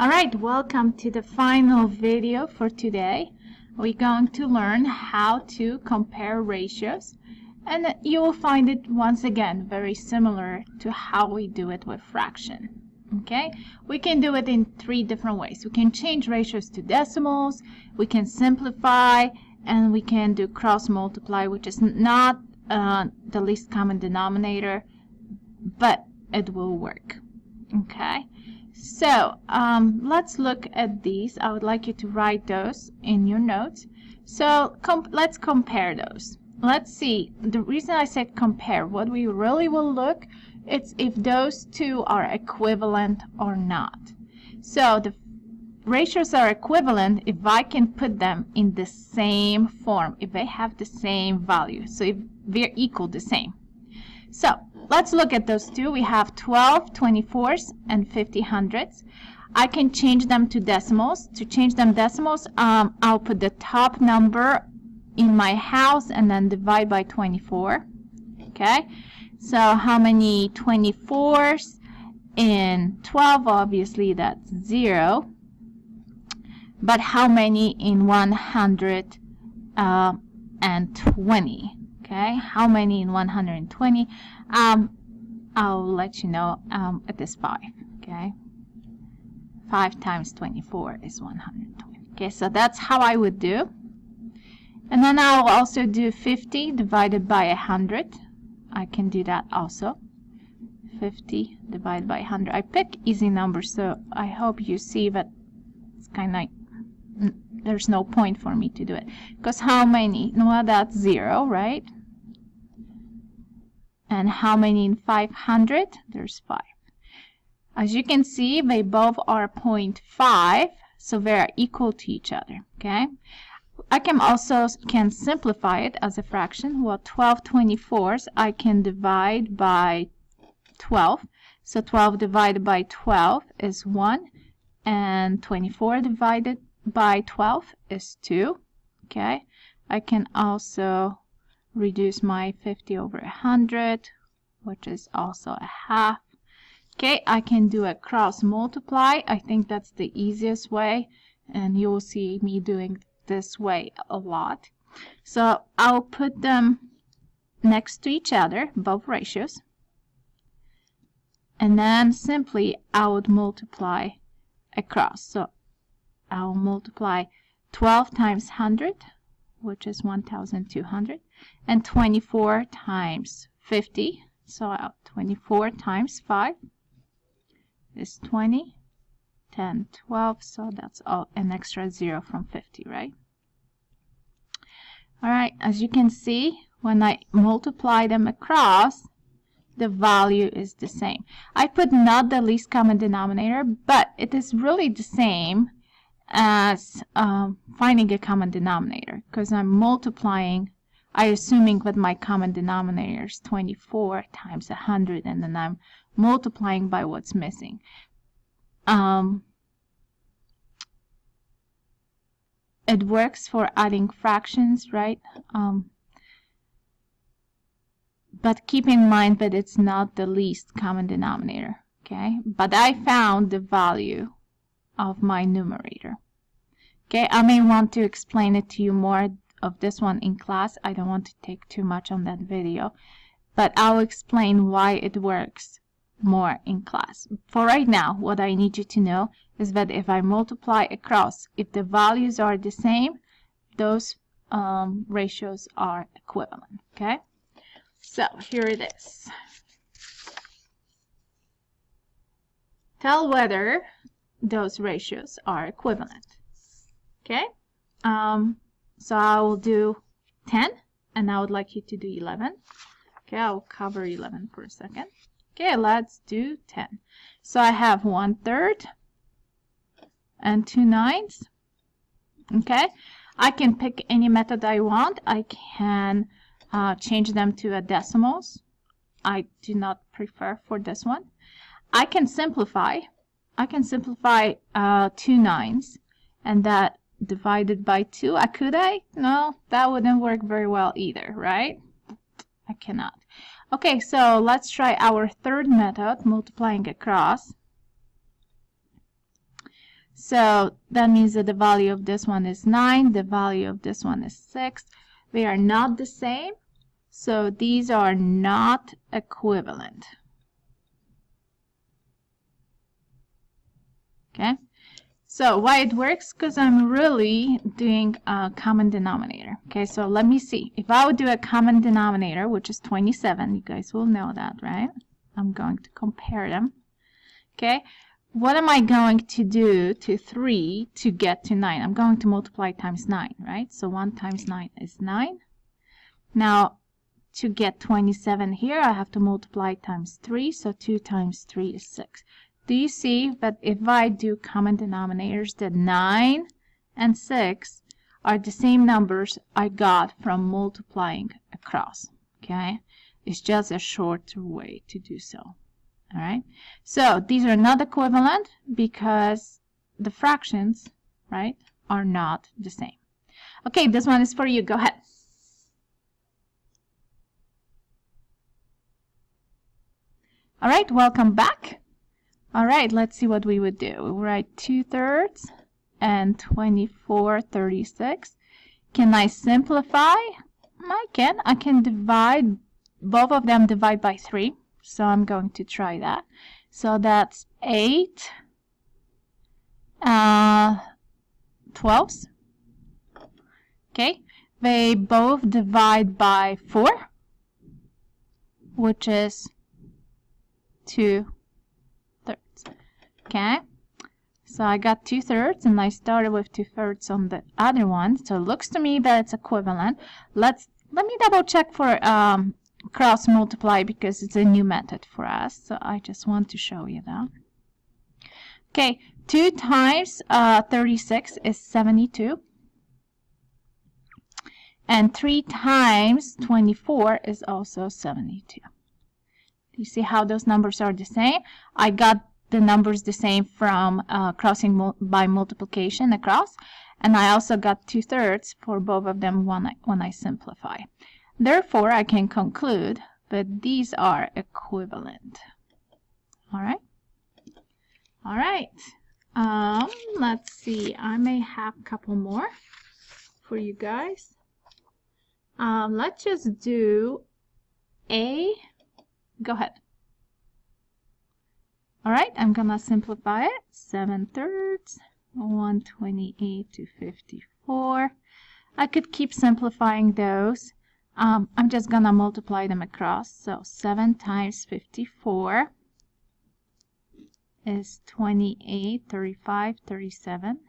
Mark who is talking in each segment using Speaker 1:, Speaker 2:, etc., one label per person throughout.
Speaker 1: Alright, welcome to the final video for today. We're going to learn how to compare ratios, and you will find it once again very similar to how we do it with fraction. Okay, we can do it in three different ways. We can change ratios to decimals, we can simplify, and we can do cross multiply, which is not the least common denominator, but it will work. Okay, so let's look at these. I would like you to write those in your notes. So let's compare those. Let's see, the reason I said compare, what we really will look, it's if those two are equivalent or not. So the ratios are equivalent if I can put them in the same form, if they have the same value, so if they're equal the same. So let's look at those two. We have 12 24s and 50 hundredths. I can change them to decimals. To change them decimals, I'll put the top number in my house and then divide by 24. Okay, so how many 24s in 12? Obviously that's 0. But how many in 120? Okay, how many in 120? I'll let you know at this 5. Okay, 5 times 24 is 120. Okay, so that's how I would do. And then I'll also do 50 divided by 100. I can do that also. 50 divided by 100. I pick easy numbers, so I hope you see that it's kind of like there's no point for me to do it. Because how many? Well, that's 0, right? And how many in 500? There's 5. As you can see, they both are 0.5, so they are equal to each other. Okay, I can also simplify it as a fraction. Well, 12 24s I can divide by 12. So 12 divided by 12 is 1, and 24 divided by 12 is 2. Okay, I can also reduce my 50 over 100, which is also a half. Okay, I can do a cross multiply. I think that's the easiest way, and you will see me doing this way a lot. So I'll put them next to each other, both ratios, and then simply I would multiply across. So I'll multiply 12 times 100, which is 1,200, and 24 times 50. So 24 times 5 is 20, 10, 12. So that's all an extra 0 from 50, right? All right, as you can see, when I multiply them across, the value is the same. I put not the least common denominator, but it is really the same as finding a common denominator, because I'm multiplying, I'm assuming that my common denominator is 24 times 100, and then I'm multiplying by what's missing. It works for adding fractions, right? But keep in mind that it's not the least common denominator. Okay, but I found the value of my numerator. Okay, I may want to explain it to you more of this one in class. I don't want to take too much on that video, but I'll explain why it works more in class. For right now, what I need you to know is that if I multiply across, if the values are the same, those ratios are equivalent. Okay, so here it is. Tell whether those ratios are equivalent. Okay, so I will do 10, and I would like you to do 11. Okay, I'll cover 11 for a second. Okay, let's do 10. So I have 1/3 and 2 9s. Okay, I can pick any method I want. I can change them to a decimals. I do not prefer for this one. I can simplify. I can simplify 2 9s, and that divided by 2. Could I? No, that wouldn't work very well either, right? I cannot. Okay, so let's try our third method, multiplying across. So that means that the value of this one is 9, the value of this one is 6. They are not the same, so these are not equivalent. Okay, so why it works? Because I'm really doing a common denominator. Okay, so let me see. If I would do a common denominator, which is 27, you guys will know that, right? I'm going to compare them. Okay, what am I going to do to 3 to get to 9? I'm going to multiply times 9, right? So 1 times 9 is 9. Now, to get 27 here, I have to multiply times 3. So 2 times 3 is 6. Do you see that if I do common denominators, that 9 and 6 are the same numbers I got from multiplying across? Okay, it's just a shorter way to do so. All right, so these are not equivalent because the fractions, right, are not the same. Okay, this one is for you. Go ahead. All right, welcome back. All right, let's see what we would do. We would write 2/3 and 24/36. Can I simplify? I can. I can divide, both of them divide by 3. So I'm going to try that. So that's 8 12ths. Okay, they both divide by 4, which is 2/3. Okay, so I got 2/3 and I started with 2/3 on the other one. So it looks to me that it's equivalent. Let me double check for cross multiply because it's a new method for us. So I just want to show you that. Okay, 2 times 36 is 72. And 3 times 24 is also 72. You see how those numbers are the same? I got the numbers the same from crossing by multiplication across. And I also got 2/3 for both of them when I simplify. Therefore, I can conclude that these are equivalent. All right? All right. Let's see. I may have a couple more for you guys. Let's just do A. Go ahead. All right, I'm going to simplify it. 7/3, 128 to 54. I could keep simplifying those. I'm just going to multiply them across. So 7 times 54 is 28, 35, 37.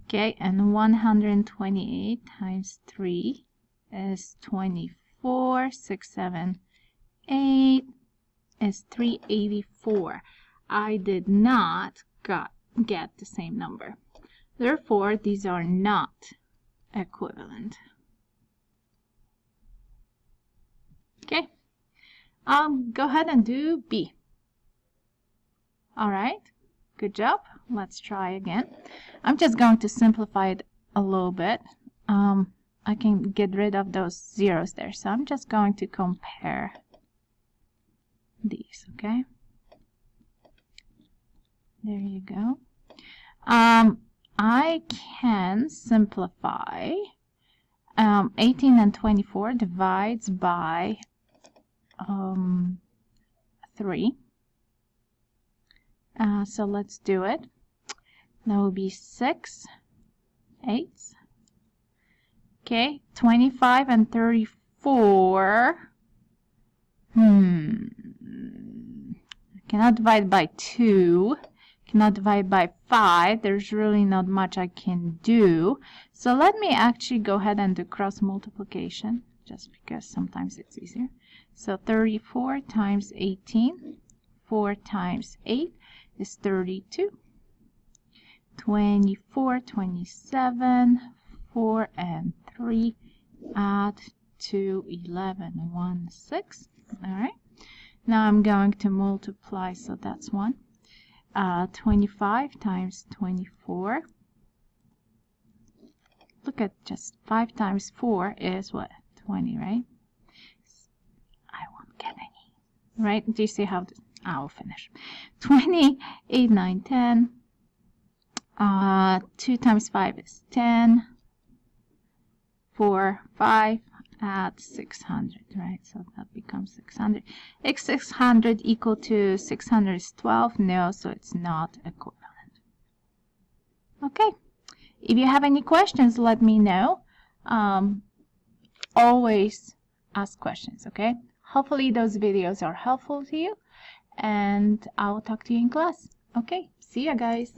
Speaker 1: Okay, and 128 times 3 is 24, 6, 7, 8 is 384. I did not get the same number. Therefore, these are not equivalent. Okay, go ahead and do B. All right, good job. Let's try again. I'm just going to simplify it a little bit. I can get rid of those zeros there. So I'm just going to compare these, okay? There you go. I can simplify 18 and 24 divides by 3. So let's do it. That will be 6 eighths. Okay, 25 and 34. Cannot divide by 2. Cannot divide by 5. There's really not much I can do. So let me actually go ahead and do cross multiplication, just because sometimes it's easier. So 34 times 18, 4 times 8 is 32. 24, 27, 4 and 3 add to 11, 1, 6. All right. Now I'm going to multiply, so that's 1. 25 times 24. Look at just 5 times 4 is what? 20, right? I won't get any. Right? Do you see how I'll finish? 20, 8, 9, 10. 2 times 5 is 10. 4, 5, add 600, right? So that becomes 600. Is 600 equal to 600 is 12? No, so it's not equivalent. Okay. If you have any questions, let me know. Always ask questions, okay? Hopefully those videos are helpful to you, and I'll talk to you in class. Okay, see ya, guys.